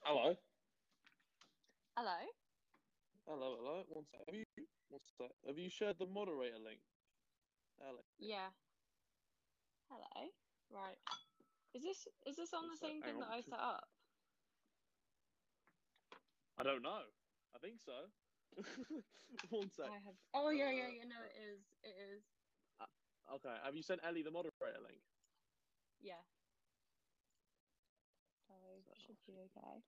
Hello. Hello? Hello. One sec. Have you shared the moderator link? Alex. Yeah. Hello? Right. Is this on One the sec. same Hang thing that on. I set up? I don't know. I think so. One sec. Oh, yeah. No, it is. It is. Okay. Have you sent Ellie the moderator link? Yeah. So, should be okay.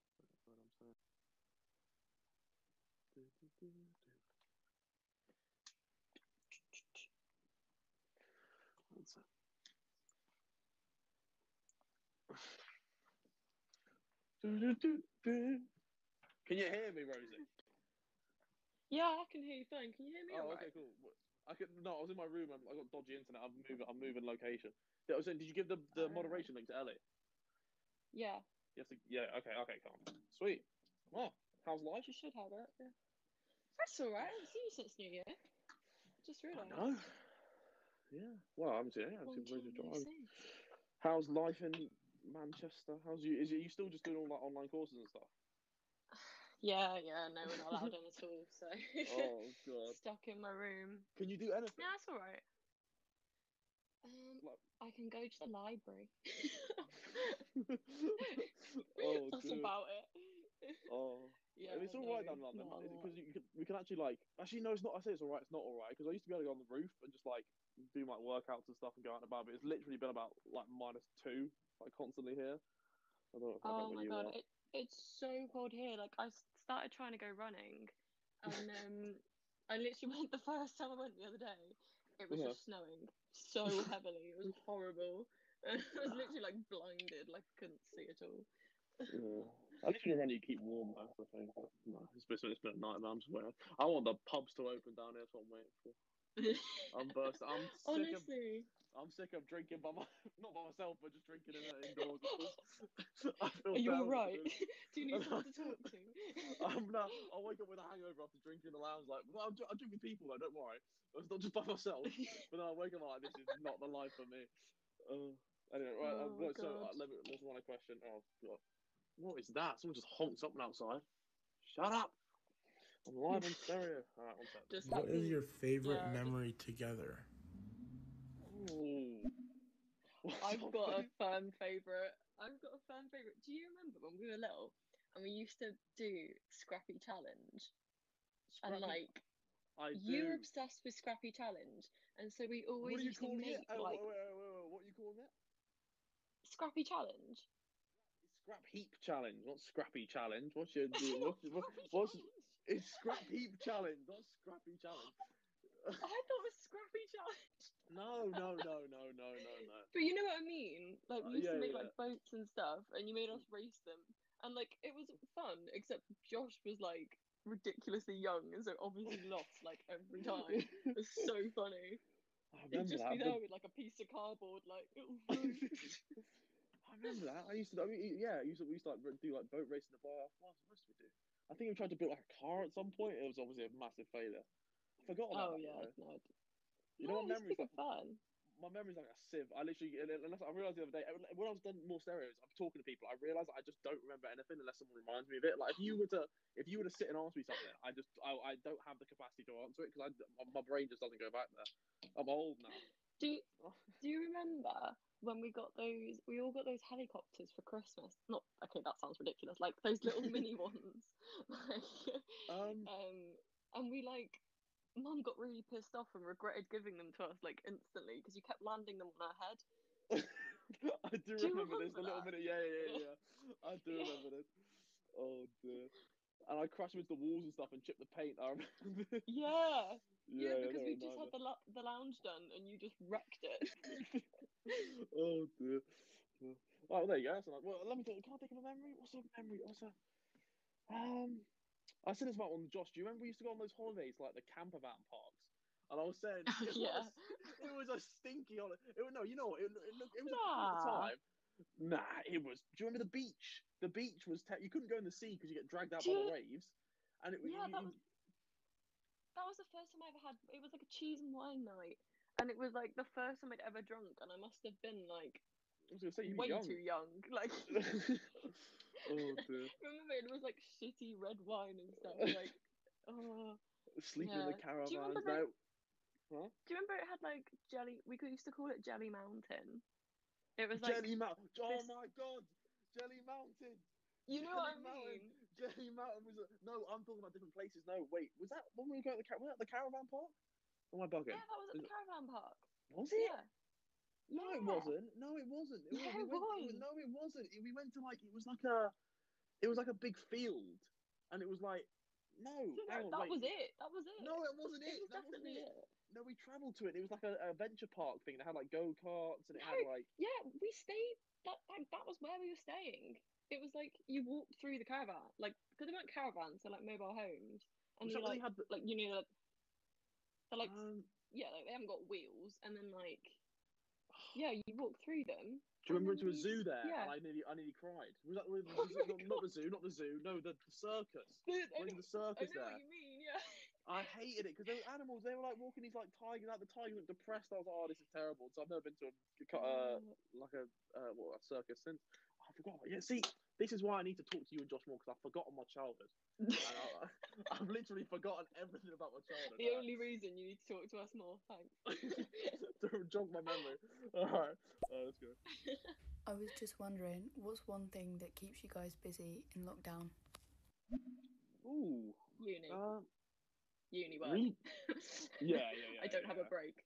One sec. Can you hear me, Rosie? Yeah, I can hear you fine. Can you hear me all right? Okay, cool. No, I was in my room. I got dodgy internet. I'm moving location. I was saying, did you give the moderation link to Ellie? Yeah. You have to. Yeah. Okay. Calm. Sweet. Well, how's life? You should have it. Yeah. That's all right. I haven't seen you since New Year. Just realised. No. Yeah. Well, I haven't seen Long How's life in Manchester? Are you still just doing all that online courses and stuff? Yeah. No, we're not allowed in at all. So. Oh God. Stuck in my room. Can you do anything? Yeah, that's all right. I can go to the library. That's about it. Oh, yeah. it's all right down there because we can actually Actually, no, it's not. I say it's all right. It's not all right because I used to be able to go on the roof and just do my workouts and stuff and go out and about. But it's literally been about -2 constantly here. I don't know if oh my God, it's so cold here. Like I started trying to go running, and I literally went the first time I went the other day. It was just snowing so heavily. It was horrible. I was literally blinded, couldn't see at all. Yeah. At least when you run, you keep warm. That's the thing. But, no, it's been a nightmare. I'm just waiting. I want the pubs to open down here. That's what I'm waiting for. I'm bursting. I'm sick of drinking not by myself, but just drinking indoors. I feel Are you all terrible. right? Do you need someone to talk to? I wake up with a hangover after drinking in the lounge. I'm drinking with people though. Don't worry. It's not just by myself. But then I wake up this is not the life for me. Anyway, right. Let's run a question. Oh God, what is that? Someone just honked something outside. Shut up. I'm live on stereo. All right, one second. What is your favorite memory together? Ooh. I've got a fan favourite. Do you remember when we were little and we used to do Scrappy Challenge? You were obsessed with Scrappy Challenge, and so we always used to make wait, what are you calling it? Scrappy Challenge. Scrap Heap Challenge, not Scrappy Challenge. It's Scrap Heap Challenge, not Scrappy Challenge. I thought it was Scrappy Challenge. No. But you know what I mean? We used to make boats and stuff, and you made us race them, and it was fun. Except Josh was ridiculously young, and so obviously lost every time. It was so funny. He'd just be there with a piece of cardboard, I remember that. We used to do boat racing the bar. What else supposed to do? I think we tried to build a car at some point. It was obviously a massive failure. I forgot about that. No. You know, my memory's fun. My memory's like a sieve. I realised the other day when I was done more stereos, I'm talking to people. I realised I just don't remember anything unless someone reminds me of it. If you were to sit and ask me something, I don't have the capacity to answer it because my brain just doesn't go back there. I'm old now. Do you remember when we all got those helicopters for Christmas? Not okay, that sounds ridiculous. Those little mini ones. And we Mum got really pissed off and regretted giving them to us instantly because you kept landing them on our head. I do remember this. The little mini, yeah. I do remember this. Oh dear. And I crashed into the walls and stuff and chipped the paint. I remember. Yeah, because we just had the lounge done and you just wrecked it. Oh dear. Oh, well, there you go. So let me think. Can I think of a memory? What's a memory? I said this about one, Josh. Do you remember we used to go on those holidays, the camper van parks? And I was saying, it was a stinky holiday. No, you know what? It was cool at the time. Nah, it was. Do you remember the beach? The beach was. You couldn't go in the sea because you get dragged out by the waves. And that was the first time I ever had. It was a cheese and wine night, and it was the first time I'd ever drunk, and I must have been I was gonna say, way too young. Oh dear. Remember, it was like shitty red wine and stuff. Like, oh. Sleeping in the caravans. Do you remember? Now... Huh? Do you remember it had like jelly? We used to call it Jelly Mountain. It was Jelly Mountain. Oh my god, Jelly Mountain. You know what I mean? Jelly Mountain was no. I'm talking about different places. No, wait. Was that when we were going to was that the caravan park? Or am I bugging? Yeah, that was at the caravan park. Was it? Yeah. No, it wasn't. No, it wasn't. It was. No, it wasn't. We went to like it was like a big field, and it was like no. Hang on, that wait. was it. That was it. No, it wasn't it. It was That definitely wasn't it. No, we travelled to it. It was like a adventure park thing that had like go karts and it had like. Yeah, we stayed. That was where we were staying. It was like you walked through the caravan, like because they weren't caravans, they're like mobile homes, and you like had like you know they're like yeah, like they haven't got wheels, and then like yeah, you walk through them. Do you remember into a zoo there? Yeah. And I nearly cried. Was that not the zoo? No, the circus. Went to the circus there. I know what you mean, yeah. I hated it because there were animals. They were like walking these like tigers out. The tigers looked depressed. I was like, oh, this is terrible. So I've never been to a circus since. I forgot. Yeah, see, this is why I need to talk to you and Josh more because I've forgotten my childhood. And I've literally forgotten everything about my childhood. The only reason you need to talk to us more. Thanks. To jog my memory. All right, let's go. I was just wondering, what's one thing that keeps you guys busy in lockdown? Ooh. Uni work. Yeah. I don't have a break.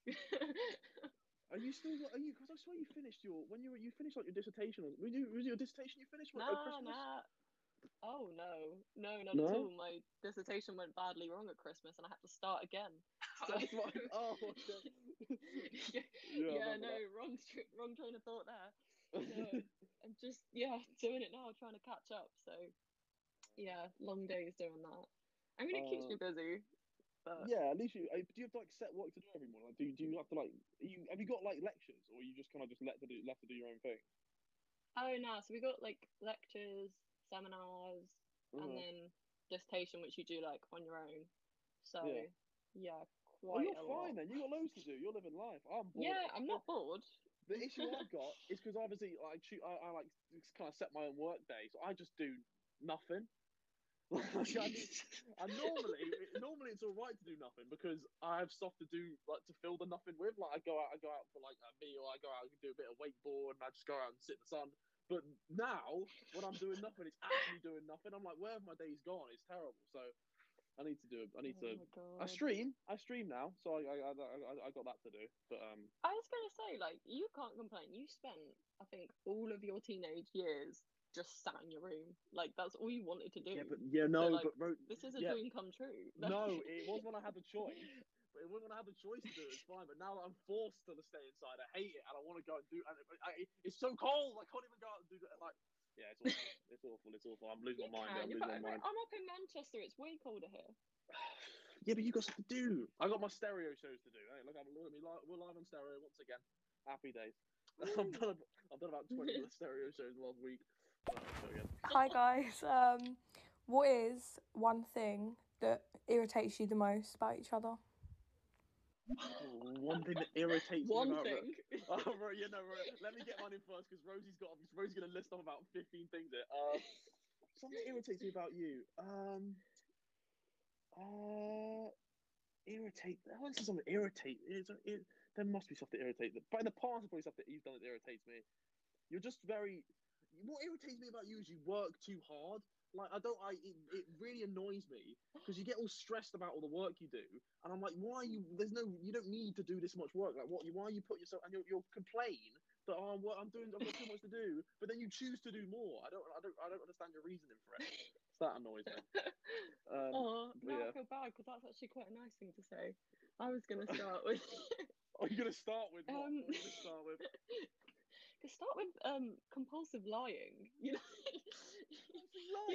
Are you still? Because I swear you finished you finished like your dissertation. Was your dissertation you finished? Nah. Oh no, not at all. My dissertation went badly wrong at Christmas, and I had to start again. So... okay. Wrong train of thought there. So I'm just doing it now, trying to catch up. So yeah, long days doing that. I mean, it keeps me busy. But... Yeah, at least do you have to like set work to do every morning? Like, do you have to like have you got like lectures or are you just kind of just left to do your own thing? Oh no, so we got like lectures, seminars, and then dissertation, which you do like on your own. So quite you're fine then. You got loads to do. You're living life. I'm bored. Yeah, I'm not bored. The issue I've got is because obviously I like kind of set my own work day, so I just do nothing. And normally it's all right to do nothing because I have stuff to do like to fill the nothing with. Like I go out for like a meal. I go out and do a bit of wakeboard, and I just go out and sit in the sun. But now when I'm doing nothing, it's actually doing nothing. I'm like, where have my days gone? It's terrible. So I need to. I stream now, so I got that to do. But I was gonna say, like, you can't complain. You spent, I think, all of your teenage years just sat in your room. Like, that's all you wanted to do. This is a dream come true. No, it was when I had the choice. But it wasn't when I had the choice to do it. It's fine. But now that I'm forced to stay inside, I hate it, and I want to go and do. And it's so cold. I can't even go out and do that. Like, yeah, it's awful. I'm losing my mind. I'm up in Manchester. It's way colder here. Yeah, but you got stuff to do. I got my stereo shows to do. Hey, look at me. We're live on stereo once again. Happy days. I've done about 20 stereo shows last week. Hi guys. What is one thing that irritates you the most about each other? One thing that irritates me about thing. Let me get mine in first because Rosie's going to list off about 15 things here. Something that irritates me about you. Irritate. I want to say something irritate. There must be something irritate. But in the past, there's probably stuff that you've done that irritates me. You're just very. What irritates me about you is you work too hard. Like it really annoys me because you get all stressed about all the work you do, and I'm like, why you? You don't need to do this much work. Like, why you put yourself and you'll complain that I've got too much to do, but then you choose to do more. I don't understand your reasoning for it. So that annoys me. I feel bad because that's actually quite a nice thing to say. I was gonna start with. Are you gonna start with what? What are you gonna start with? Start with compulsive lying. You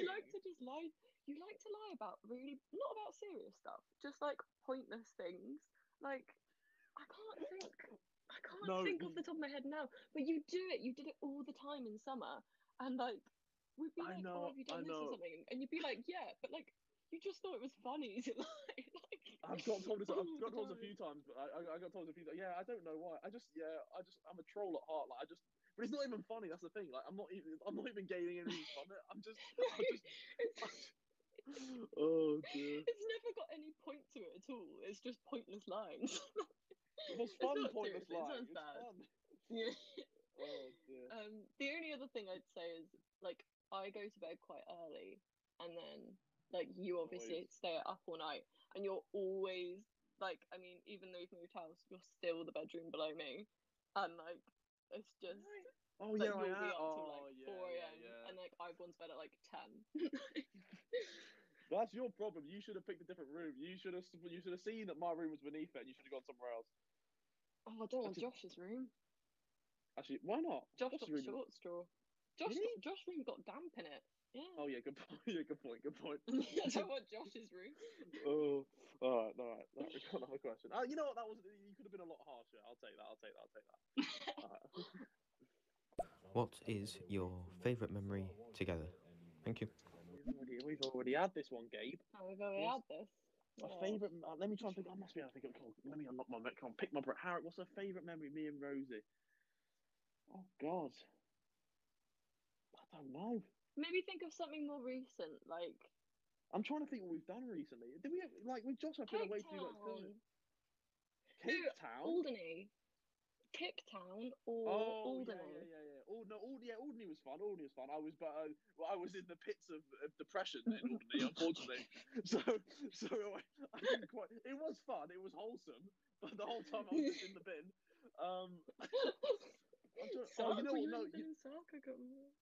like to just lie. You like to lie about really not about serious stuff, just like pointless things. Like I can't think off the top of my head now. But you do it. You did it all the time in summer, and like we'd be like, "Oh, have you done this or something?" And you'd be like, "Yeah," but like you just thought it was funny to lie. I've got told this a few times, but I got told a few times. Yeah, I don't know why. I'm a troll at heart. Like but it's not even funny. That's the thing. Like, I'm not even gaining anything from it. I'm just. Oh dear. It's never got any point to it at all. It's just pointless lines. It was fun, pointless lines. It's fun. Yeah. Oh dear. The only other thing I'd say is, like, I go to bed quite early, and then, like, you obviously stay up all night, and you're always, like, I mean, even though you've moved house, you're still the bedroom below me, and, like, it's just, oh like, yeah, you'll I be am. up till, like, 4 a.m, and, like, I've gone to bed at, like, 10. That's your problem. You should have picked a different room. You should have seen that my room was beneath it, and you should have gone somewhere else. Oh, I don't want Josh's room. Actually, why not? Josh got the short straw. Josh's room got damp in it. Yeah. Oh yeah, good point. Yeah, good point. I don't want Josh's room. Oh, all right. We've got another question. You know what? You could have been a lot harsher. I'll take that. What is your favourite memory together? Thank you. We've already had this one, Gabe. Oh, we've already had this. My favourite. Let me try and think. I must be able to think of. Let me unlock my. Come on, pick my brain. Harry, what's her favourite memory? Me and Rosie. Oh God. I don't know. Maybe think of something more recent, like. I'm trying to think what we've done recently. Did we like with Josh? I feel like way too like food. Cake Town. Alderney. Kick Town or Alderney? Yeah. Alderney was fun. I was in the pits of depression in Alderney, unfortunately. so I didn't quite. It was fun. It was wholesome, but the whole time I was just in the bin. You know what? No,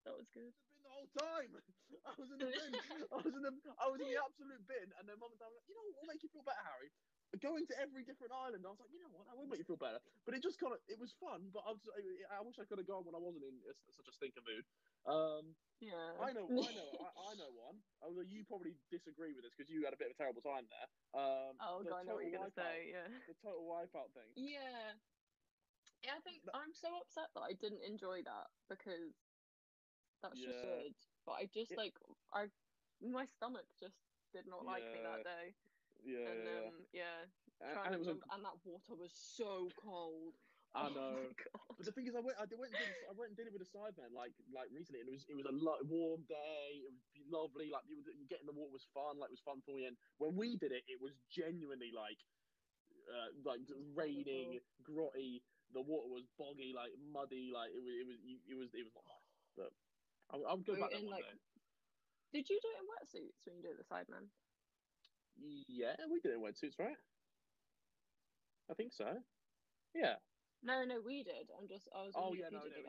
that was good. The whole time I was in the bin. I was in the absolute bin, and then Mum and Dad were like, you know what will make you feel better, Harry? Going to every different island. I was like, you know what, that will make you feel better. But it just it was fun. But I wish I could have gone when I wasn't in such a stinker mood. Yeah. I know one. Although you probably disagree with this because you had a bit of a terrible time there. I know what you're gonna say. Yeah. The total wipeout thing. Yeah. Yeah, I think I'm so upset that I didn't enjoy that because that's just good. But I just my stomach just did not like me that day. And that water was so cold. I know. But the thing is, I went and did it with a Sidemen like recently, and it was a warm day. It was lovely. Like getting the water was fun. Like it was fun for me. And when we did it, it was genuinely like raining, grotty. The water was boggy, like muddy. Like it was not nice. But I'll go back there one day. Did you do it in wetsuits when you did the Sidemen? Yeah, we did it in wetsuits, right? I think so. Yeah. No, we did. I was. Oh yeah, we did.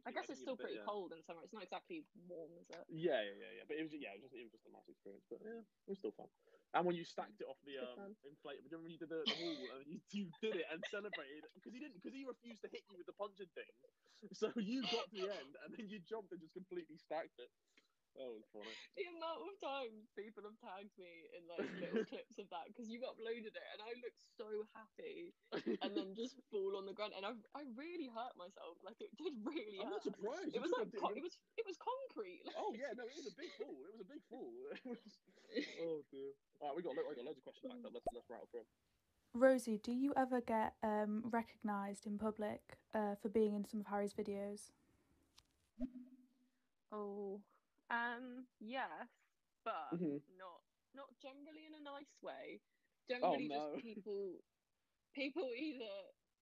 I guess it's still pretty cold in summer. It's not exactly warm, is it? Yeah. But it was just a nice experience. But yeah, it was still fun. And when you stacked it off the inflatable, remember when you did the wall and you did it and celebrated because he refused to hit you with the punching thing. So you got to the end and then you jumped and just completely stacked it. That was funny. The amount of times people have tagged me in like little clips of that because you've uploaded it and I look so happy and then just fall on the ground and I really hurt myself. Like it did really hurt. I'm not surprised. It was like it was concrete. Like... Oh yeah, no, it was a big fall. Oh dear. All right, we got loads of questions back up. Let's rattle through them. Rosie, do you ever get recognised in public for being in some of Harry's videos? Oh. Yes, but not generally in a nice way. Generally, just people either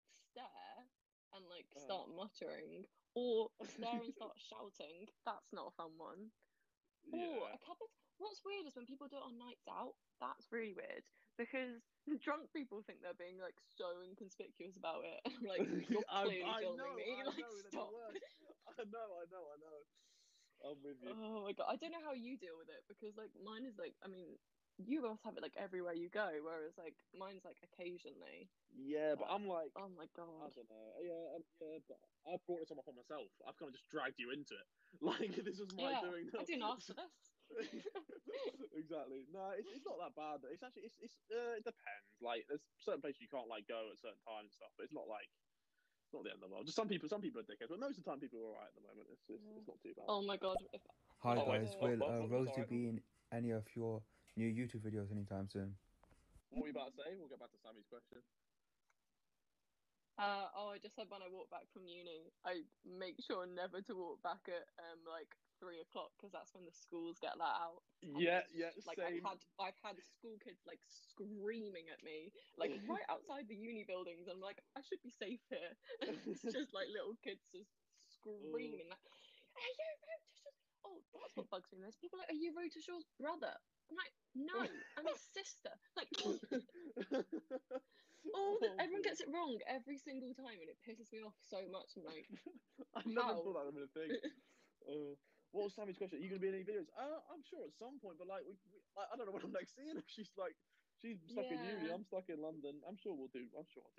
stare and like start muttering, or stare and start shouting. That's not a fun one. Yeah. Or a couple. What's weird is when people do it on nights out. That's really weird because drunk people think they're being like so inconspicuous about it. Like you're clearly filming me. Like stop. I know. I'm with you. Oh my god, I don't know how you deal with it because like mine is like, I mean, you guys have it like everywhere you go, whereas like mine's like occasionally. Yeah, but I'm like, oh my god, I don't know. Yeah, but I've brought this on myself. I've kind of just dragged you into it. Like this was my doing. I didn't ask for this. Exactly. No, it's not that bad. It's actually it depends. Like there's certain places you can't like go at certain times and stuff, but it's not like. Not the end of the world. Just some people are dickheads, but most of the time people are alright at the moment. It's not too bad. Oh my god. Hi guys, will Rosie be in any of your new YouTube videos anytime soon? What were you about to say? We'll get back to Sammy's question. I just said when I walk back from uni, I make sure never to walk back at like 3 o'clock because that's when the schools get let out. Yeah, Like same. I've had school kids like screaming at me like right outside the uni buildings. I'm like, I should be safe here. It's just like little kids just screaming like, "Are you Rotashaw's?" Oh, that's what bugs me. There's people like, "Are you Rotashaw's brother?" I'm like, "No, I'm his sister." Like. Everyone gets it wrong every single time, and it pisses me off so much. I'm like, I never thought that would have been a thing. What was Sammy's question? Are you going to be in any videos? I'm sure at some point, but like, I don't know when I'm next seeing her. She's stuck in uni. I'm stuck in London. I'm sure I'll do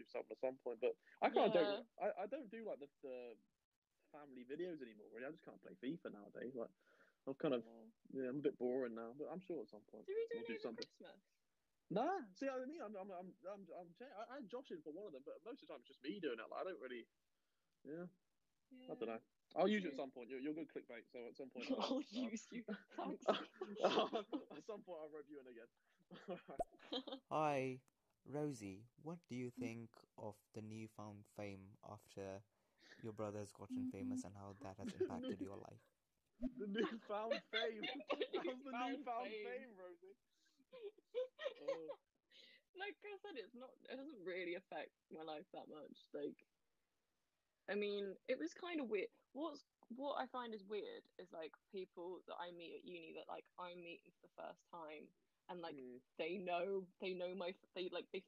something at some point. But I don't do like the family videos anymore. Really, I just can't play FIFA nowadays. Like, I've kind of I'm a bit boring now. But I'm sure at some point we'll do something. Christmas? Nah, see, I mean, I had Josh in for one of them, but most of the time it's just me doing it. Like, I don't really, I don't know. I'll use you at some point. You're good clickbait, so at some point I'll use you. Thanks. At some point I'll rope you in again. Hi, Rosie. What do you think of the newfound fame after your brother's gotten famous and how that has impacted your life? The newfound fame. How's the newfound fame, Rosie? Like I said, it doesn't really affect my life that much. Like, I mean, it was kind of weird. What I find is weird is like people that I meet at uni that like I'm meeting for the first time, and like they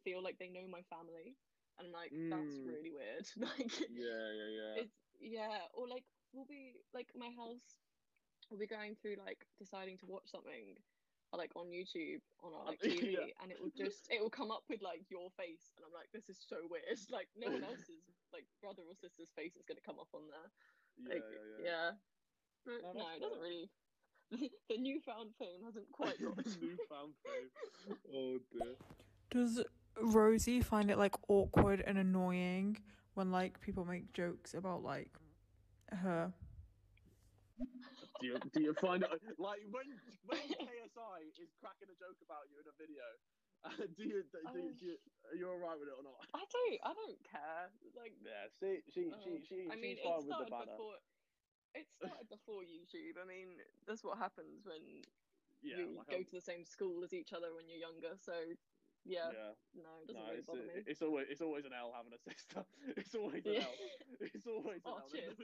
feel like they know my family, and like that's really weird. Like, or like we'll be like my house, we'll be going through like deciding to watch something like on YouTube on our like TV, and it will come up with like your face, and I'm like, this is so weird. Like no one else's like brother or sister's face is gonna come up on there. But no, it doesn't really. The newfound fame hasn't quite got newfound fame. Oh dear. Does Rosie find it like awkward and annoying when like people make jokes about like her? Do you find it like when KSI is cracking a joke about you in a video? Are you alright with it or not? I don't care. Like she's fine with the banner. It started before YouTube. I mean, that's what happens when you go to the same school as each other when you're younger. So no, it doesn't really bother me. It's always an L having a sister. It's always an L. It's always an L. Cheers.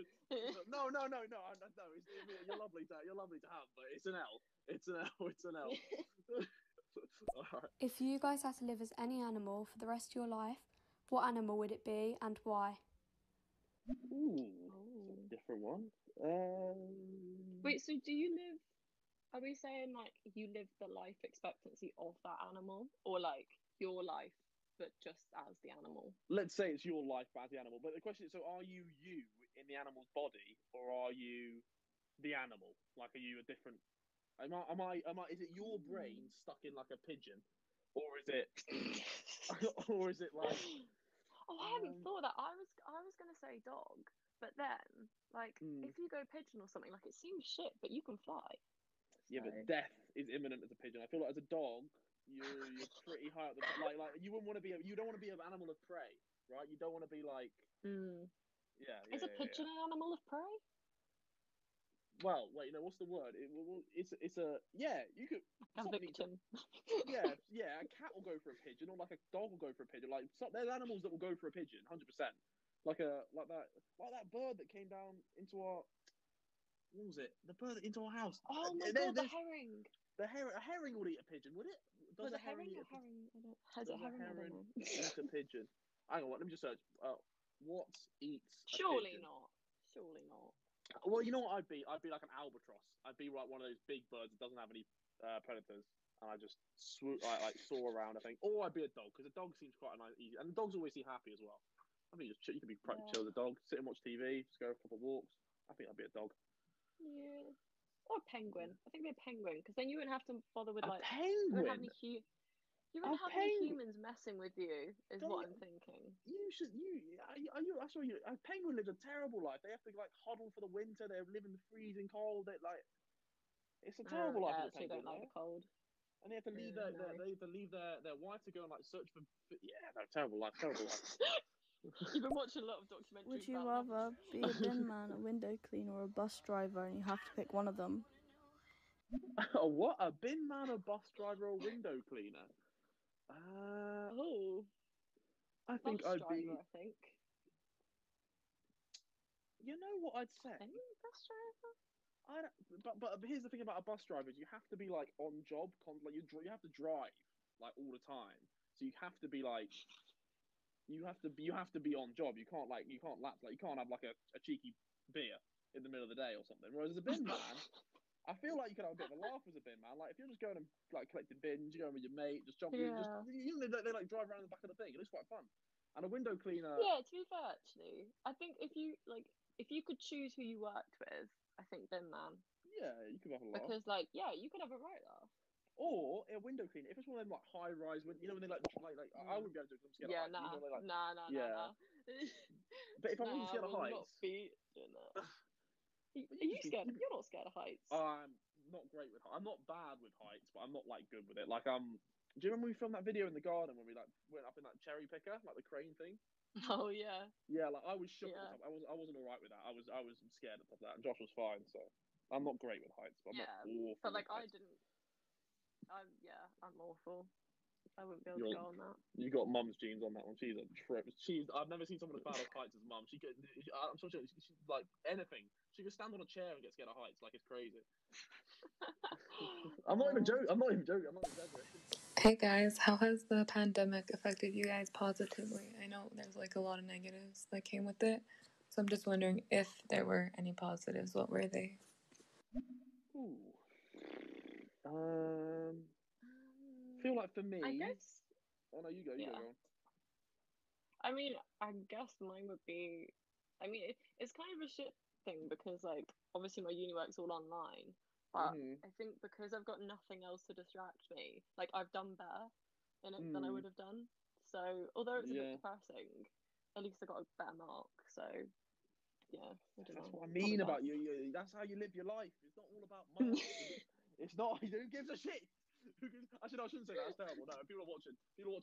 No. You're lovely to have, but it's an L. It's an L. It's an L. Alright. If you guys had to live as any animal for the rest of your life, what animal would it be and why? Ooh, a different one. Wait, so do you live? Are we saying like you live the life expectancy of that animal, or like your life but just as the animal? Let's say it's your life but as the animal. But the question is, so are you in the animal's body, or are you the animal? Like, are you a different? Am I? Is it your brain stuck in like a pigeon, or is it? Or is it like? Oh, I hadn't thought that. I was gonna say dog, but then like if you go pigeon or something, like it seems shit, but you can fly. Yeah, but death is imminent as a pigeon. I feel like as a dog, you're pretty high up the like you don't want to be an animal of prey, right? You don't want to be like Is a pigeon an animal of prey? Well, wait, what's the word? It's a you could a victim. Yeah, a cat will go for a pigeon, or like a dog will go for a pigeon. Like there's animals that will go for a pigeon, 100%. Like that bird that came down into our. What was it? The bird into our house. Oh my god, the herring. A herring would eat a pigeon, would it? Does a herring eat a herring? Has a herring eat a pigeon? Hang on, let me just search. What eats a Surely pigeon? not. Surely not. Well, you know what I'd be? I'd be like an albatross. I'd be like one of those big birds that doesn't have any predators, and I just soar around. I think, or I'd be a dog, because a dog seems quite a nice, easy, and dogs always seem happy as well. I think you can be chill as a dog, sit and watch TV, just go for a couple of walks. I think I'd be a dog. Yeah, or a penguin. I think it'd be a penguin, because then you wouldn't have to bother with like penguin. You wouldn't have any humans messing with you, is what I'm thinking. A penguin lives a terrible life. They have to like huddle for the winter. They live in the freezing cold. It's a terrible life. They don't like the cold. And they have to leave their wife to go and like search for. Yeah, no, terrible life. You've been watching a lot of documentaries. Would you rather be a bin man, a window cleaner, or a bus driver, and you have to pick one of them? What? A bin man, a bus driver, or a window cleaner? I think bus I'd driver, be. I think. You know what I'd say? Bus driver. But here's the thing about a bus driver: is you have to be like on job, like you have to drive like all the time. So you have to be like. You have to be on job. You can't lapse. You can't have like a cheeky beer in the middle of the day or something. Whereas as a bin man, I feel like you could have a bit of a laugh as a bin man. Like if you're just going and like collecting bins, you're going with your mate, just jumping. They like drive around the back of the thing. It looks quite fun. And a window cleaner. Yeah, to be fair, actually, I think if you could choose who you worked with, I think bin man. Yeah, you could have a laugh. Because you could have a right laugh. Or a window cleaner. If it's one of them like high rise, when when they I wouldn't be able to do it because I'm scared of heights. Nah. But if I wasn't scared of heights, are you scared? You're not scared of heights. I'm not great with. I'm not bad with heights, but I'm not like good with it. Like do you remember we filmed that video in the garden when we like went up in that cherry picker, like the crane thing? Oh yeah. Yeah, like I was shook at the top. I wasn't all right with that. I was scared at the top of that. And Josh was fine, so I'm not great with heights, but I'm not awful. But like I didn't. I'm awful. I wouldn't be able to go on that. You got mum's genes on that one. She's a trip. I've never seen someone as bad at heights as mum. I'm so sure she's like anything. She can stand on a chair and get scared of heights. Like it's crazy. I'm not even joking. I'm not exaggerating. Hey guys, how has the pandemic affected you guys positively? I know there's like a lot of negatives that came with it, so I'm just wondering if there were any positives. What were they? Ooh. Feel like for me, I guess. Oh no, you go. You go. I mean, I guess mine would be. I mean, it's kind of a shit thing because like obviously my uni work's all online, but I think because I've got nothing else to distract me, like I've done better in it than I would have done. So although it's a bit depressing, at least I got a better mark. So yeah, that's what I mean about you. That's how you live your life. It's not all about marks. It's not. Who gives a shit? Actually, no, I shouldn't say that. That's terrible. No, people are watching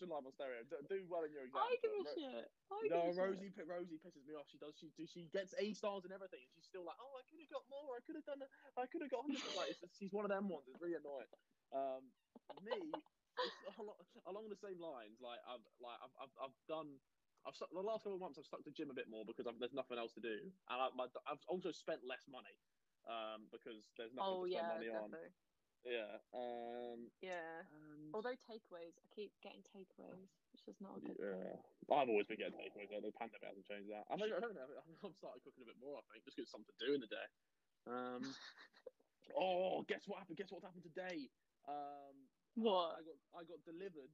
live on stereo. Do well in your exam. I give a shit. Rosie pisses me off. She gets A stars and everything, and she's still like, oh, I could have got more. I could have got 100. Like, she's one of them ones. It's really annoying. Me, it's along the same lines. Like I've done. The last couple of months I've stuck to gym a bit more because there's nothing else to do, and I've also spent less money because there's nothing to spend money definitely. on. Yeah. Although takeaways, I keep getting takeaways, which is not a good thing. I've always been getting takeaways. The pandemic hasn't changed that. I don't know. I've started cooking a bit more. I think just get something to do in the day. Guess what happened? Guess what happened today? What? I got delivered,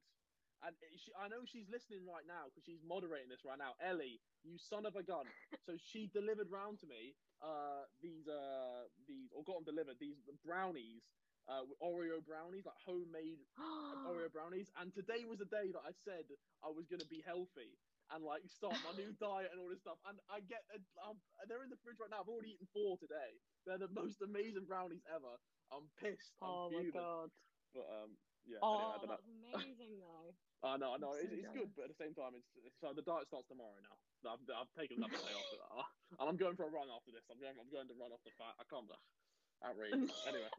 and I know she's listening right now because she's moderating this right now. Ellie, you son of a gun! So she delivered round to me these brownies. Oreo brownies, like homemade Oreo brownies, and today was the day that I said I was going to be healthy and like start my new diet and all this stuff. And I get they're in the fridge right now. I've already eaten 4 today. They're the most amazing brownies ever. I'm pissed. I'm my god! But yeah. Oh, anyway, that's amazing though. I know. It's good, but at the same time, so the diet starts tomorrow now. I've taken another day off, and I'm going for a run after this. I'm going to run off the fat. I can't. Outrageous. Anyway.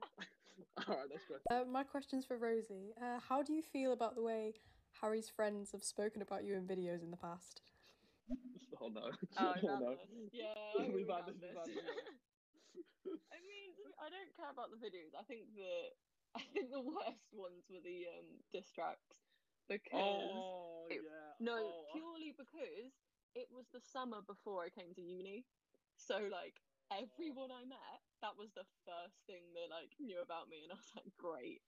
All right, next question. My question's for Rosie. How do you feel about the way Harry's friends have spoken about you in videos in the past? Oh no. No. Yeah, we've had this. I mean, I don't care about the videos. I think the worst ones were the diss tracks because purely because it was the summer before I came to uni, so like everyone I met, that was the first thing they like knew about me, and I was like, great.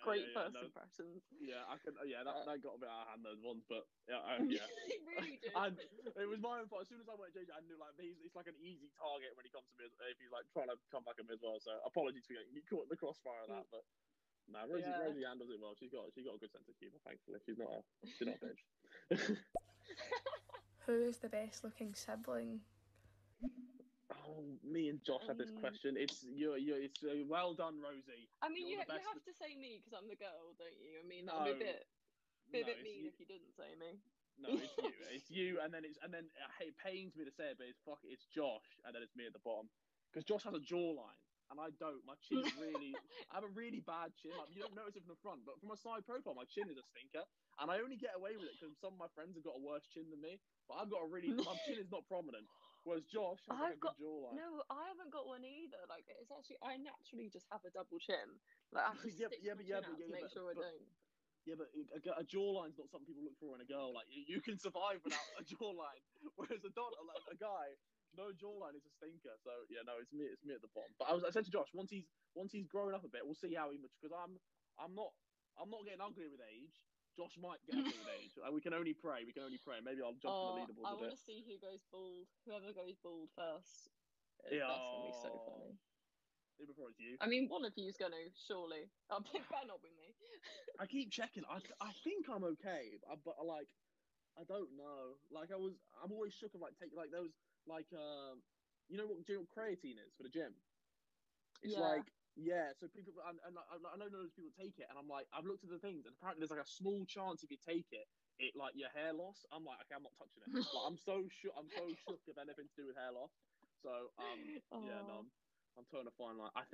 First impressions. Yeah, I can. Yeah, that got a bit out of hand, those ones, but yeah. It really did. It was my own fault. As soon as I went to JJ, I knew like it's like an easy target when he comes to me if he's like trying to come back at me as well. So apologies for getting caught in the crossfire of that, but no, Rosie handles it well. She's got a good sense of humour. Thankfully, she's not a bitch. Who is the best looking sibling? Oh, me and Josh had this question. It's well done, Rosie. I mean, you have to say me because I'm the girl, don't you? I mean, that would be a bit mean if you didn't say me. No, it's you. It's you, and then it pains me to say it, but it's Josh, and then it's me at the bottom. Because Josh has a jawline, and I don't. My chin is really. I have a really bad chin. Like, you don't notice it from the front, but from a side profile, my chin is a stinker, and I only get away with it because some of my friends have got a worse chin than me. But I've got my chin is not prominent. Whereas Josh has like a good jawline. No, I haven't got one either. Like, it's actually, I naturally just have a double chin. Like, I have to stick my chin out to make sure I don't. Yeah, but a jawline's not something people look for in a girl. Like, you can survive without a jawline, whereas a guy, no jawline is a stinker. So yeah, no, it's me at the bottom. But I said to Josh, once he's growing up a bit, we'll see how he much, because I'm not getting ugly with age. Josh might get ugly with age. We can only pray. Maybe I'll jump in the leaderboard a bit. I want to see who goes bald. Whoever goes bald first. That's gonna be so funny. Before it's you. I mean, one of you's gonna, surely. It better not be me. I keep checking. I think I'm okay, but like, I don't know. Like, I'm always shook of like there was like you know what creatine is for the gym? It's like, yeah. So people, and I know those people take it, and I'm like, I've looked at the things, and apparently there's like a small chance if you take it, like your hair loss. I'm like, okay, I'm not touching it. Like, I'm so shook of anything to do with hair loss. So yeah, no. I'm trying to find like I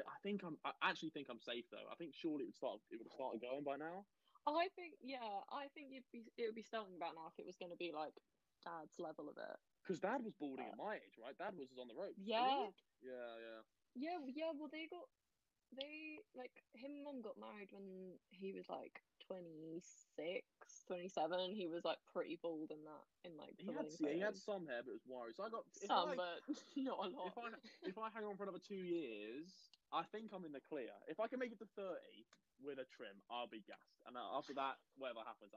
actually think I'm safe though. I think surely it would have started going by now. I think it would be starting about now if it was going to be like Dad's level of it. Because Dad was balding at my age, right? Dad was on the ropes. Yeah. Yeah. Well, like him and Mum got married when he was like 26, 27. He was like pretty bald in like he had some hair, but it was wiry. So I got but not a lot. If I hang on for another 2 years, I think I'm in the clear. If I can make it to 30 with a trim, I'll be gassed. And after that, whatever happens.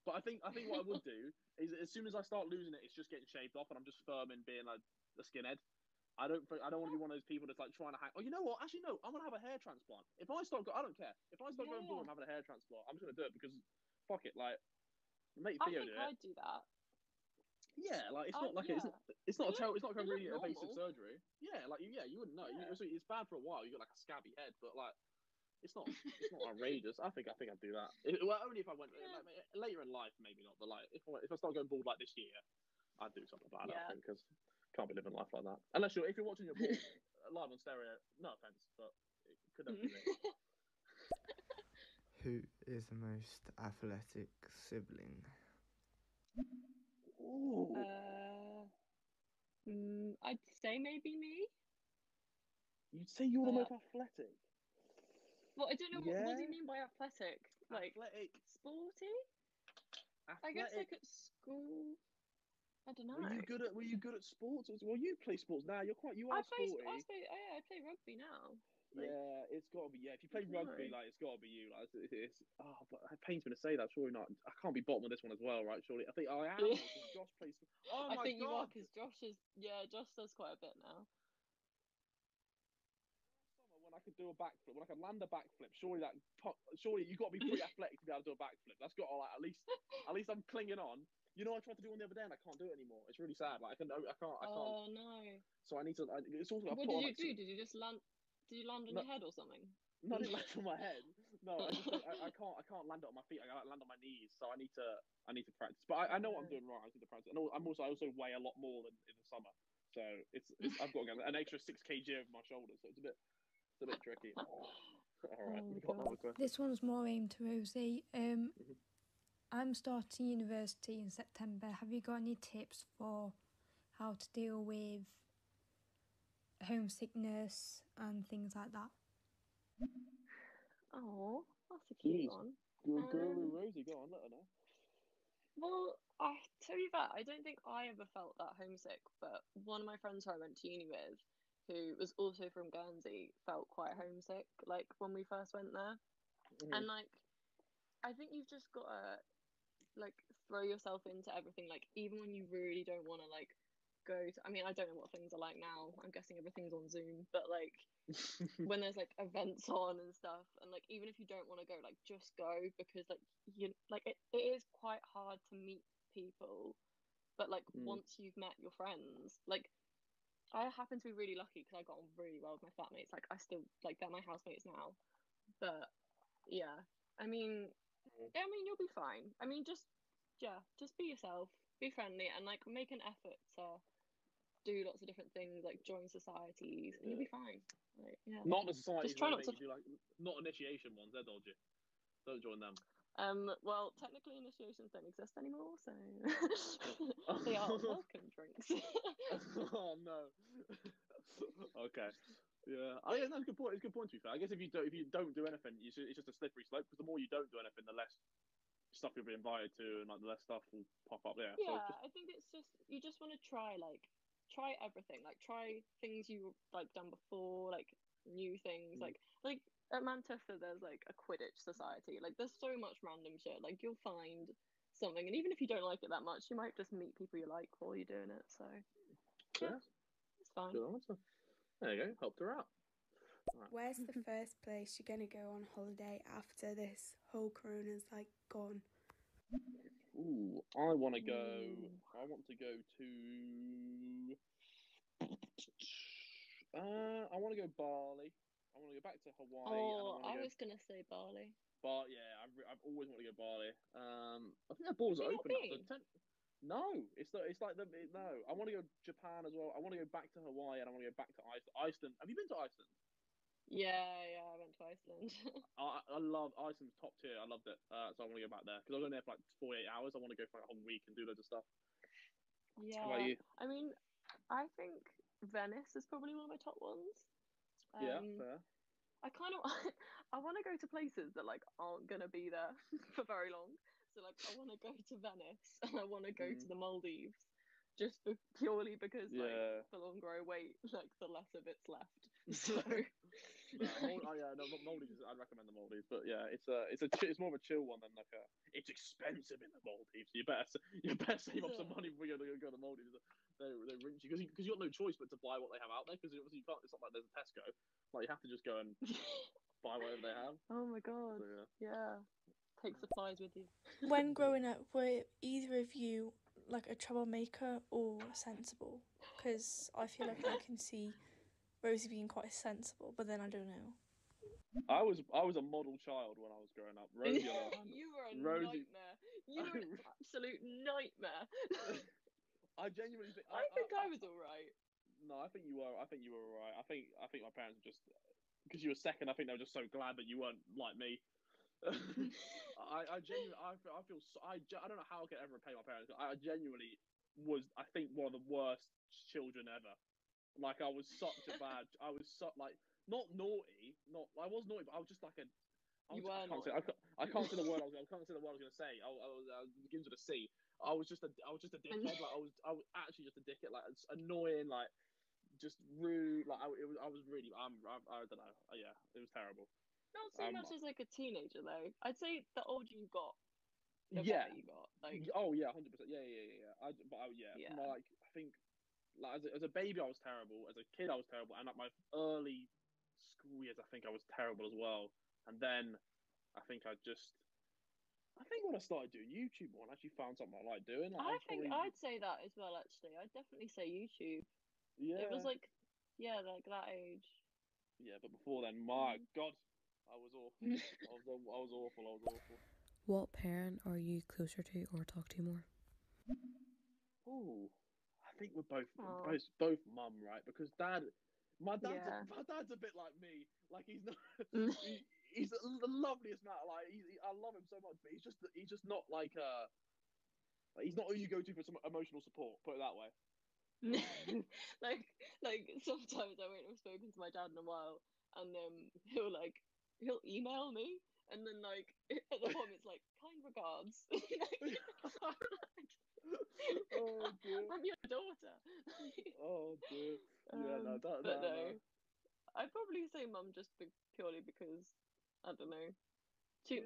But I think what I would do is, as soon as I start losing it, it's just getting shaved off, and I'm just firm in being like a skinhead. I don't want to be one of those people that's like trying to hang. Oh, you know what? Actually, no. I'm gonna have a hair transplant. I don't care. If I start going bald and having a hair transplant, I'm just gonna do it because fuck it. Like, mate, Theo do it. I'd do that. Yeah, like it's not like it's not a really invasive surgery. Yeah, like you wouldn't know. Yeah. It's bad for a while. You got like a scabby head, but like it's not outrageous. I think I'd do that. Well, only if I went like, later in life, maybe not. But like if I start going bald like this year, I'd do something about it. I think because can't be living life like that. Unless if you're watching your ball live on stereo, no offense, but it could never be me. Who is the most athletic sibling? I'd say maybe me. You'd say you're the most athletic? Well, I don't know. What do you mean by athletic? Like athletic. Sporty? Athletic. I guess like at school. I don't know. Were you good at sports? Well, you play sports now. You are sporty. I play rugby now. Like, yeah, it's got to be. Yeah, if you play rugby, like it's got to be you. Like it's. But it pains me to say that. Surely not. I can't be bottom of this one as well, right? Surely. I think I am. Josh plays. Oh my god. I think you are because Josh is. Yeah, Josh does quite a bit now. When I could do a backflip, when I could land a backflip, surely you got to be pretty athletic to be able to do a backflip. That's got to like at least I'm clinging on. You know, I tried to do one the other day and I can't do it anymore. It's really sad. Like I can't. Oh no. So I need to. It's also. What did you do? Did you just land? Did you land on your head or something? No, I didn't land on my head. No, I can't land it on my feet. I gotta land on my knees. So I need to practice. But I know what I'm doing wrong. I need to practice. And I also weigh a lot more than in the summer. So I've got to get an extra 6 kg over my shoulders. So it's a bit tricky. All right. This one's more aimed to Rosie. I'm starting university in September. Have you got any tips for how to deal with homesickness and things like that? Oh, that's a cute one. Your girl Rosie, go on, let her know. Well, to be fair, I don't think I ever felt that homesick, but one of my friends who I went to uni with, who was also from Guernsey, felt quite homesick, like, when we first went there. And, like, I think you've just got to, like, throw yourself into everything, like, even when you really don't want to, like, go to, I mean, I don't know what things are like now. I'm guessing everything's on Zoom, but, like, when there's, like, events on and stuff, and, like, even if you don't want to go, like, just go, because, like, it is quite hard to meet people, but, like, once you've met your friends, like, I happen to be really lucky because I got on really well with my flatmates. Like, I still, like, they're my housemates now, but, yeah, I mean, you'll be fine. I mean, just just be yourself, be friendly, and like make an effort to do lots of different things, like join societies, and you'll be fine. Like, Not the societies. Just try not to do like not initiation ones. They're dodgy. Don't join them. Well, technically initiations don't exist anymore, so they are welcome drinks. Oh no. Okay. Yeah. Yeah, that's a good point. It's a good point to be fair. I guess if you don't do anything, it's just a slippery slope, because the more you don't do anything, the less stuff you'll be invited to, and like the less stuff will pop up there. Yeah, I think it's just you just want to try everything, like try things you like done before, like new things, like at Manchester there's like a Quidditch society, like there's so much random shit, like you'll find something, and even if you don't like it that much, you might just meet people you like while you're doing it. So yeah, it's fine. Good answer. There you go, helped her out. Right. Where's the first place you're gonna go on holiday after this whole corona's like gone? Ooh, I want to go. I want to go to. I want to go Bali. I want to go back to Hawaii. Oh, I was gonna say Bali. But yeah, I've always wanted to go Bali. I think that borders are open now. No, it's like no. I want to go Japan as well. I want to go back to Hawaii, and I want to go back to Iceland. Have you been to Iceland? Yeah, I went to Iceland. I love Iceland's top tier. I loved it. So I want to go back there because I was only there for like 48 hours. I want to go for like a whole week and do loads of stuff. Yeah. How about you? I mean, I think Venice is probably one of my top ones. Yeah, fair. I want to go to places that like aren't gonna be there for very long. So like I want to go to Venice and I want to go to the Maldives, just purely because like the longer I wait, like the less of it's left. So Maldives. I'd recommend the Maldives, but yeah, it's more of a chill one than like a. It's expensive in the Maldives. You better save up some money before you go to the Maldives. They rinse you because you got no choice but to buy what they have out there, because obviously you can't. It's not like there's a Tesco. Like you have to just go and buy whatever they have. Oh my god! So, yeah. Take supplies with you. When growing up, were either of you like a troublemaker or sensible? Because I feel like I can see Rosie being quite sensible, but then I don't know. I was a model child when I was growing up. Rosie, you were a nightmare. You were an absolute nightmare. I genuinely think. I think I was all right. No, I think you were. I think you were all right. I think my parents were just because you were second. I think they were just so glad that you weren't like me. I genuinely, I feel, I don't know how I could ever repay my parents. I genuinely was, I think, one of the worst children ever. Like I was such a bad, I was like not naughty, I was naughty, but I was just like a. I can't say the word I was going to say. I was begins with a C. I was just a dickhead. Like I was actually just a dickhead. Like it's annoying. Like just rude. Like I was really. I don't know. Yeah, it was terrible. Not so much as like a teenager though. I'd say the older you got, the better you got. Like 100%. Yeah. Like I think, like as a baby I was terrible. As a kid I was terrible, and at my early school years I think I was terrible as well. And then I think when I started doing YouTube more, I actually found something I like doing. Like, I'd say that as well. Actually, I'd definitely say YouTube. Yeah. It was like, like that age. Yeah, but before then, my God. I was awful. I was awful. What parent are you closer to or talk to more? Oh, I think we're both mum, right? Because my dad's a bit like me. Like he's not, he's the loveliest man. Like I love him so much, but he's just not like he's not who you go to for some emotional support. Put it that way. like sometimes I won't have spoken to my dad in a while, and he'll email me, and then like at the bottom it's like kind regards. Oh dear. I'm your daughter. Oh dear. Yeah, no. I'd probably say mum just purely because I don't know.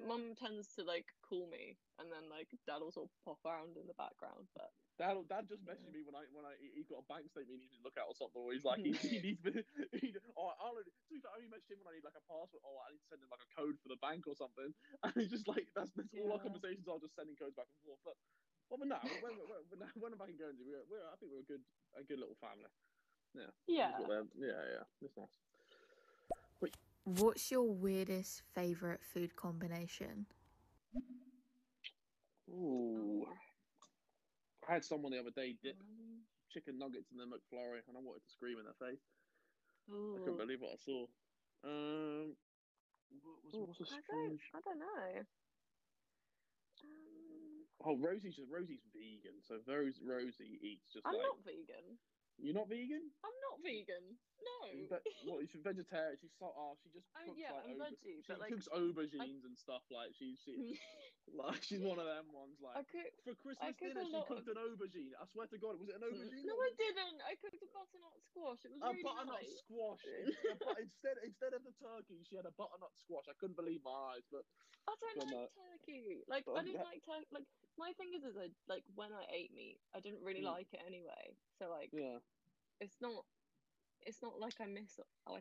Mum tends to like call me, and then like dad will sort of pop around in the background, but. Dad just messaged me when he got a bank statement he needs to look at or something. Or he's like he needs to be. To be fair, I only messaged him when I need like a password. Or I need to send him like a code for the bank or something. And he's just like that's all our conversations are, just sending codes back and forth. But no, when I'm back in Guernsey, I think we're a good little family. Yeah. Yeah. It's nice. Wait. What's your weirdest favourite food combination? Ooh. I had someone the other day dip chicken nuggets in their McFlurry, and I wanted to scream in their face. Ooh. I couldn't believe what I saw. What's a strange? I don't know. Rosie's vegan, so Rosie eats just I'm like. not vegan. You're not vegan? I'm not vegan. No. But what? She's vegetarian. She just cooks yeah, I'm veggie, but like cooks aubergines and stuff like she like she's one of them ones like for Christmas dinner she cooked an aubergine. I swear to God, was it an aubergine? No, I didn't. I cooked a butternut squash. It was really butternut nice. Squash. Instead of the turkey, she had a butternut squash. I couldn't believe my eyes, but I don't like turkey. Like I don't like turkey. Like my thing is I like when I ate meat, I didn't really like it anyway. So like it's not like I miss it or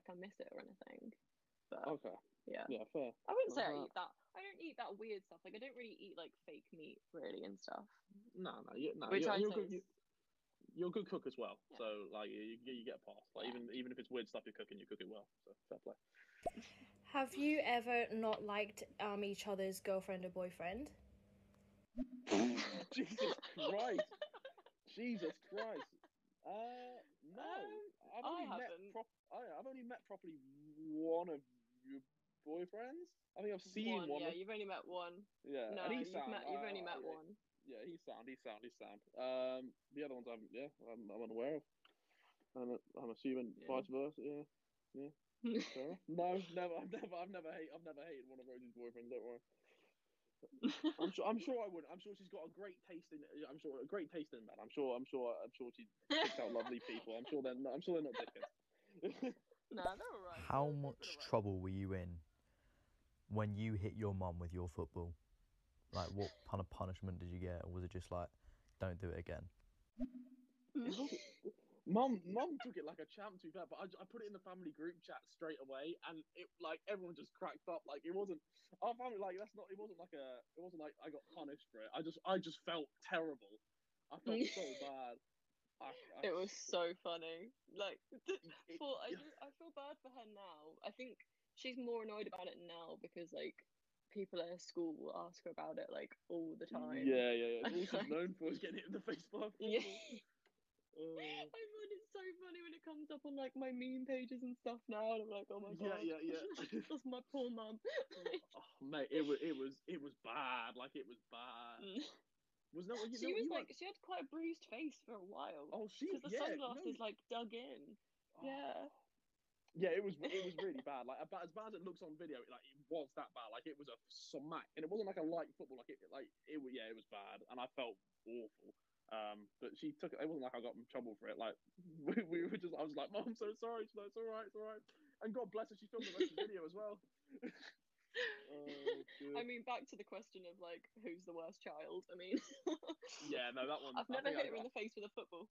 anything. But yeah, fair. I wouldn't say I eat that. I don't eat that weird stuff. Like I don't really eat like fake meat really and stuff. No. You're a good cook as well. Yeah. So like you get a pass. Like even if it's weird stuff you're cooking, you cook it well. So fair play. Have you ever not liked each other's girlfriend or boyfriend? Jesus Christ. No. I've only met properly one of your boyfriends. I think I've seen one. Yeah, you've only met one. Yeah, no, and he's you've only met one. Yeah, he's sound. The other ones I'm unaware of. I'm assuming vice versa. Yeah. No, never. I've never hated one of Rosie's boyfriends. Don't worry. I'm sure I wouldn't. I'm sure she's got a great taste in. I'm sure a great taste in men. I'm sure she picks out lovely people. I'm sure they're not dickheads. No, they're alright. How much trouble were you in when you hit your mum with your football? Like, what kind of punishment did you get, or was it just like, don't do it again? Mum took it like a champ, to be fair, but I put it in the family group chat straight away, and it like everyone just cracked up. Like it wasn't our family. Like it wasn't like I got punished for it. I just felt terrible. I felt so bad. It was so funny. Like I feel bad for her now. I think she's more annoyed about it now because like people at her school will ask her about it like all the time. Yeah. All she's known for is getting hit in the face by a football. Yeah. I find it so funny when it comes up on like my meme pages and stuff now, and I'm like, oh my god, yeah. That's my poor mum. Mate, it was bad. Like it was bad. Was that what you? She had quite a bruised face for a while. Oh, because the sunglasses like dug in. Yeah. Yeah, it was really bad. Like as bad as it looks on video, it was that bad. Like it was a smack, and it wasn't like a light football. It was bad, and I felt awful. But she took it. It wasn't like I got in trouble for it. Like we were just. I was like, Mom, I'm so sorry. She's like, it's all right. And God bless her, she filmed the rest of the video as well. I mean, back to the question of like, who's the worst child? I mean, yeah, no, that one. I've never hit her in the face with a football.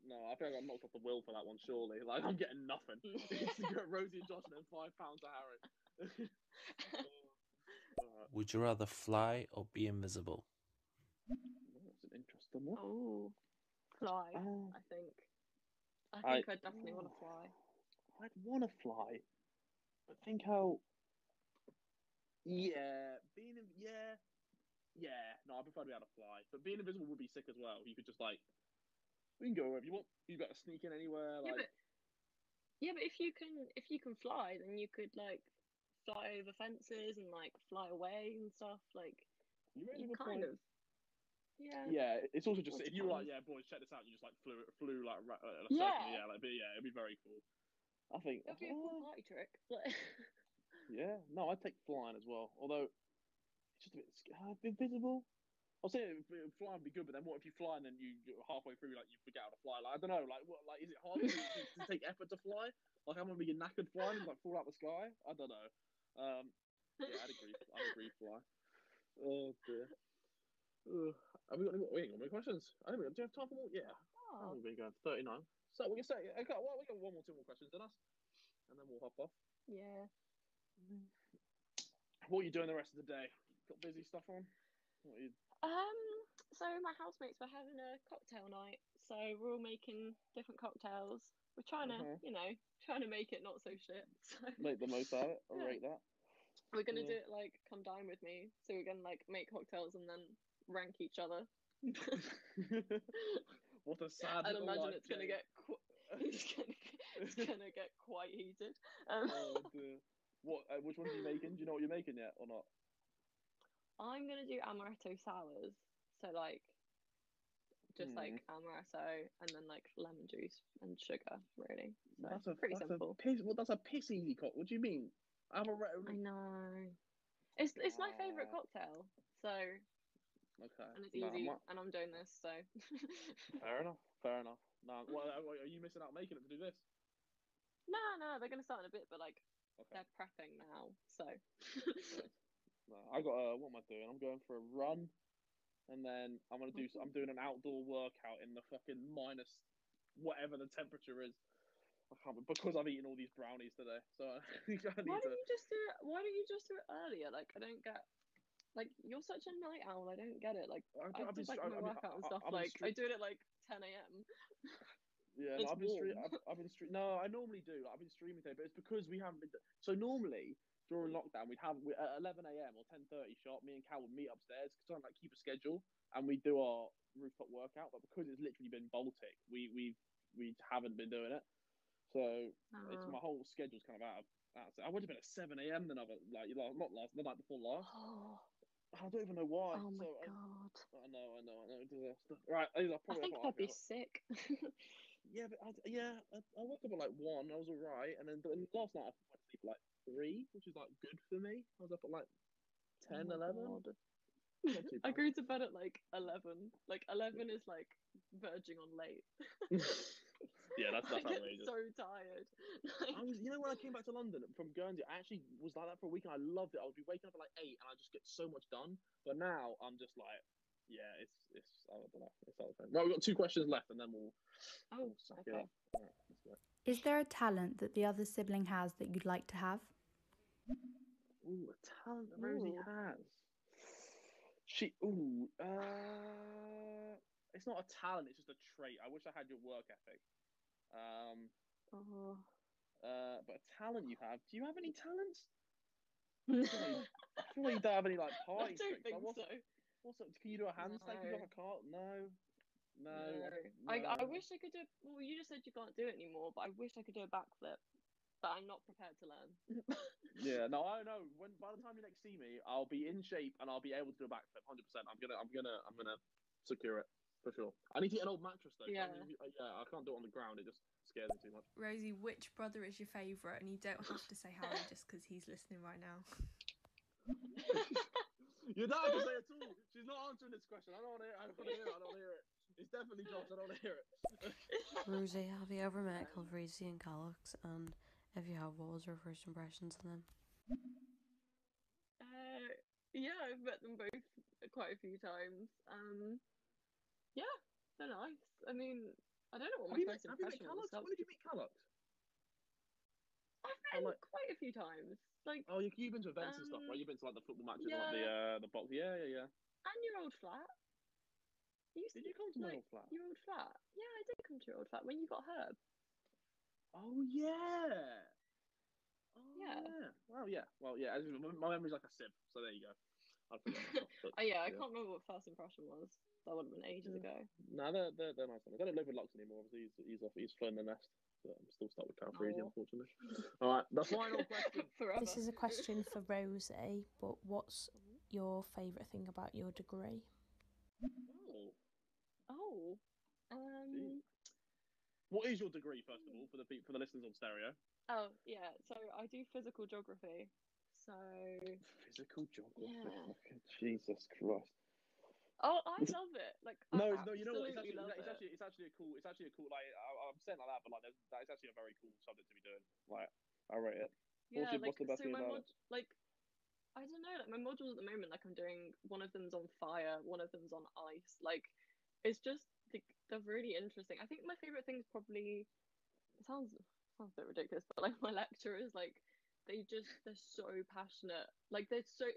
No, I think I got knocked off the wheel for that one. Surely, like I'm getting nothing. It's Rosie and Josh and then £5 to Harry. Would you rather fly or be invisible? That's an interesting one. Oh, fly. I think I definitely want to fly. I'd want to fly, but think how. Yeah, no, I prefer to be able to fly, but being invisible would be sick as well. You could just like, we can go wherever you want. You better sneak in anywhere. But if you can fly, then you could like fly over fences and like fly away and stuff. Like you kind of. Yeah. Yeah, it's also just if you were like, yeah, boys, check this out. You just like flew like a circle, it'd be very cool. I think it'd be a cool party trick. Yeah, no, I'd take flying as well. Although it's just a bit invisible. I was saying flying would be good, but then what if you fly and then you halfway through like you forget how to fly? Like I don't know, like what, like is it hard to take effort to fly? Like I'm gonna be knackered flying and like fall out the sky. I don't know. Yeah, I'd agree fly. Oh dear. Have we got any more questions? Do you have time for more? Yeah. Oh, we're going 39. So we can say, okay, well, we got two more questions than us, and then we'll hop off. Yeah. What are you doing the rest of the day? Got busy stuff on? What are you... So my housemates were having a cocktail night, so we're all making different cocktails. We're trying to, trying to make it not so shit. So. Make the most out of it. I rate that. We're gonna do it like come dine with me. So we're gonna like make cocktails and then rank each other What a sad I'd little imagine life, it's gonna Jane. get it's gonna get quite heated. Oh dear. Which ones are you making? Do you know what you're making yet or not? I'm gonna do amaretto sours. So like, just like amaretto and then like lemon juice and sugar, really. So pretty simple. That's a piss easy cocktail. What do you mean? Amaretto. I know. It's my favourite cocktail. So. Okay. And it's easy, and I'm doing this, so. Fair enough. No, well, are you missing out making it to do this? No, they're gonna start in a bit, but like they're prepping now, so. No, I got what am I doing? I'm going for a run, and then I'm doing an outdoor workout in the fucking minus whatever the temperature is. I can't because I've eaten all these brownies today, so Why don't you just do it earlier? Like I don't get. Like, you're such a night owl, I don't get it. Like, I did, like, my workout and stuff, like, I do it at, like, 10 a.m. Yeah, no, I've been streaming. No, I normally do. Like, I've been streaming today, but it's because we haven't been... So normally, during lockdown, we'd have... At 11 a.m. or 10:30 sharp, me and Cal would meet upstairs, try and, like, keep a schedule, and we'd do our rooftop workout, but because it's literally been Baltic, we haven't been doing it. So, it's my whole schedule's kind of out. I would have been at 7 a.m. the night before last. I don't even know why. Oh my god. I know. Disaster. Right, I think I'd be sick. Yeah, but I woke up at like 1. I was alright, and then last night I went to sleep at like 3, which is like good for me. I was up at like 10, 11. I go to bed at like 11. Like 11 is like verging on late. Yeah, that's I get outrageous. so tired. When I came back to London from Guernsey, I actually was like that for a week, and I loved it. I would be waking up at like 8, and I just get so much done. But now I'm just like, yeah, it's I don't know, it's other thing. Right, we've got 2 questions left, and then we'll suck it up. Right, let's go. Is there a talent that the other sibling has that you'd like to have? Ooh, a talent that Rosie has. It's not a talent, it's just a trait. I wish I had your work ethic. But a talent you have. Do you have any talents? I feel like you don't have any like party tricks. I don't think so. What's up? Can you do a handstand? Can you have a cart? No. I wish I could do. Well, you just said you can't do it anymore, but I wish I could do a backflip. But I'm not prepared to learn. Yeah, no, I know. By the time you next see me, I'll be in shape and I'll be able to do a backflip. 100%. I'm gonna secure it for sure. I need to get an old mattress though. Yeah. I can't do it on the ground. It just scares me too much. Rosie, which brother is your favourite? And you don't have to say Harry just because he's listening right now. You don't have to say it at all. She's not answering this question. I don't want to hear it. It's definitely Josh. I don't want to hear it. Rosie, have you ever met Calvreezy and Callux? And if you have, what was your first impressions of them? Yeah, I've met them both quite a few times. Yeah, they're nice. I mean, I don't know what my first impression was. When did you meet Callux? I've met him quite a few times. Like, you've been to events and stuff, right? You've been to like the football matches, yeah. like the box. Yeah. And your old flat. Did you come to my old flat? Your old flat? Yeah, I did come to your old flat when you got Herb. Oh yeah. Well, yeah. My memory's like a sieve, so there you go. I can't remember what first impression was. That would have been ages ago. No, they're nice. I don't live with Lux anymore. Obviously, he's flown the nest. But I'm still stuck with Calfreezy, unfortunately. All right, the final question. This is a question for Rosie, but what's your favourite thing about your degree? What is your degree, first of all, for the listeners on stereo? Oh yeah, so I do physical geography. So physical geography. Yeah. Okay, Jesus Christ. Oh, I love it. Like no, you know what? It's actually a cool. Like I'm saying like that, but like that is actually a very cool subject to be doing. Like I rate it. Yeah, what's the best thing about it? Like I don't know. Like my modules at the moment, like I'm doing one of them's on fire, one of them's on ice. Like it's just they're really interesting. I think my favorite thing is probably. It sounds a bit ridiculous, but like my lecturers, like. They're so passionate. Like it's so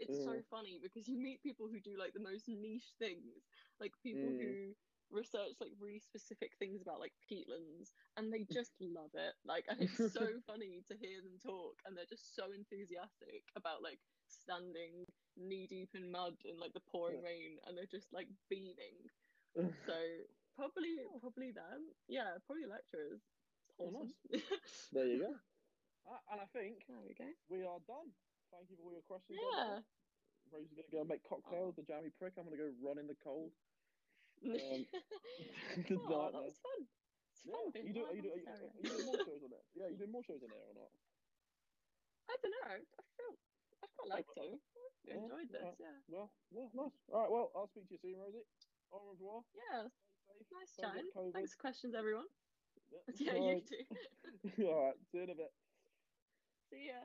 funny because you meet people who do like the most niche things, like people who research like really specific things about like peatlands, and they just love it. Like, and it's so funny to hear them talk, and they're just so enthusiastic about like standing knee deep in mud in like the pouring rain, and they're just like beaming. So probably them. Yeah, probably lecturers. It's Oh, wholesome. nice. There you go. And I think There we go. we are done. Thank you for all your questions. Yeah. Rosie's going to go make cocktails, the jammy prick. I'm going to go run in the cold. That was fun. It's fun being Are you doing more shows on it? Yeah, you doing more shows on there or not? I don't know. I'd quite like to. I enjoyed this, yeah. Well, nice. All right, well, I'll speak to you soon, Rosie. Au revoir. Yeah. Nice Don't chatting. get COVID. Thanks for questions, everyone. Yeah, Yeah, you too. All right, see you in a bit. See ya.